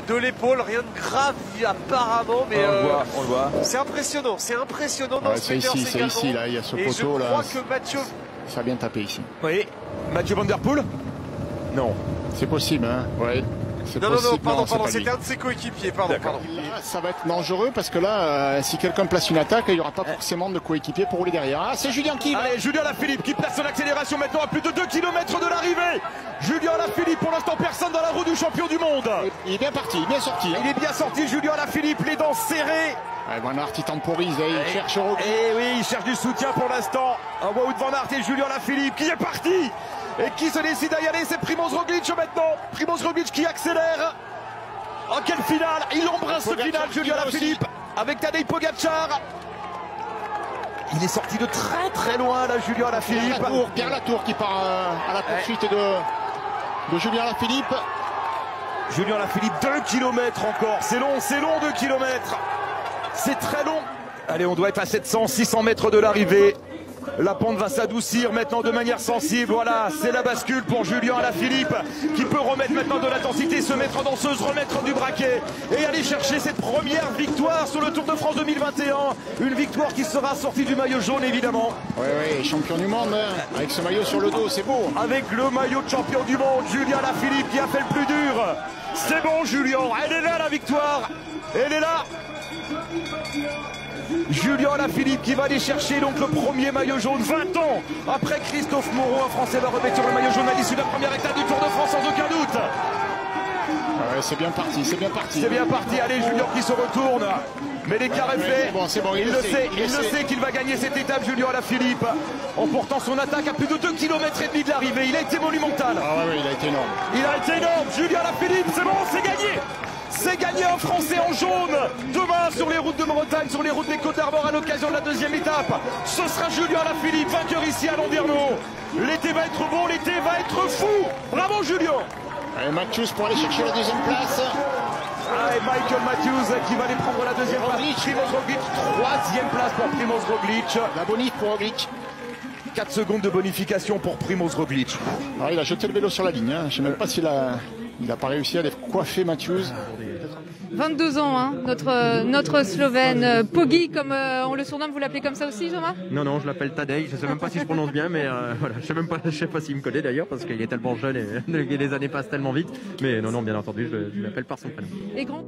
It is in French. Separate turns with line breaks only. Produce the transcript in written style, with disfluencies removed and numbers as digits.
de l'épaule, rien de grave apparemment, mais
on le voit.
c'est impressionnant dans
ouais,
ce
c'est ici, là, il y a ce poteau là.
Je crois que Mathieu...
Ça a bien tapé ici.
Oui, Mathieu Van Der Poel. Non.
C'est possible, hein. Ouais.
Non, pardon, c'était un de ses coéquipiers, pardon.
Là, ça va être dangereux parce que là, si quelqu'un place une attaque, il n'y aura pas forcément de coéquipier pour rouler derrière. Ah, c'est Julien qui...
Allez, Julien Alaphilippe qui place son accélération maintenant à plus de 2 km de l'arrivée. Julien Alaphilippe, pour l'instant, personne dans la roue du champion du monde.
Il est bien parti, il est bien sorti.
Il est bien sorti, Julien Alaphilippe, les dents serrées.
Ouais, Van Aert, il temporise, il cherche Roglic.
Et oui, il cherche du soutien pour l'instant. Wout van Aert et Julien Alaphilippe qui est parti. Et qui se décide à y aller, c'est Primoz Roglic maintenant. Primoz Roglic qui accélère. En quelle finale? Il embrasse ce final, Julien Alaphilippe, avec Tadej Pogacar. Il est sorti de très très loin là, Julien Alaphilippe.
Pierre Latour qui part à la poursuite de Julien Alaphilippe.
Julien Alaphilippe, 2 km encore. C'est long 2 km. C'est très long. Allez, on doit être à 700, 600 mètres de l'arrivée. La pente va s'adoucir maintenant de manière sensible. Voilà, c'est la bascule pour Julien Alaphilippe qui peut remettre maintenant de l'intensité, se mettre en danseuse, remettre du braquet et aller chercher cette première victoire sur le Tour de France 2021. Une victoire qui sera sortie du maillot jaune évidemment.
Oui, champion du monde, hein, avec ce maillot sur le dos, c'est beau.
Avec le maillot de champion du monde, Julien Alaphilippe qui a fait le plus dur. C'est bon Julien, elle est là la victoire, elle est là. Julien Alaphilippe qui va aller chercher donc le premier maillot jaune 20 ans après Christophe Moreau. Un Français va remettre sur le maillot jaune à l'issue de la première étape du Tour de France sans aucun doute.
Ouais, c'est bien parti.
Allez, Julien qui se retourne. Mais l'écart est fait.
C'est bon,
il le sait qu'il va gagner cette étape, Julien Alaphilippe, en portant son attaque à plus de 2,5 km de l'arrivée. Il a été monumental.
Ah ouais, il a été énorme.
Julien Alaphilippe, c'est bon, c'est gagné. C'est gagné, un Français en jaune. Demain, sur les routes de Bretagne, sur les routes des Côtes d'Armor, à l'occasion de la deuxième étape, ce sera Julien Alaphilippe, vainqueur ici à Landerneau. L'été va être bon, l'été va être fou. Bravo, Julien.
Allez, Matthews pour aller chercher la deuxième place.
Et Michael Matthews qui va aller prendre la deuxième place. Primoz Roglic, troisième place pour Primoz Roglic.
La bonif pour Roglic.
4 secondes de bonification pour Primoz Roglic.
Alors, il a jeté le vélo sur la ligne. Hein. Je ne sais même pas s'il a pas réussi à les coiffer, Matthews.
22 ans, hein, notre Slovène. Poggi, comme on le surnomme, vous l'appelez comme ça aussi, Jean-Marc?
Non, je l'appelle Tadej. Je ne sais même pas si je prononce bien, mais voilà, je sais pas s'il me connaît d'ailleurs, parce qu'il est tellement jeune et les années passent tellement vite. Mais non, bien entendu, je l'appelle par son prénom.
Et grand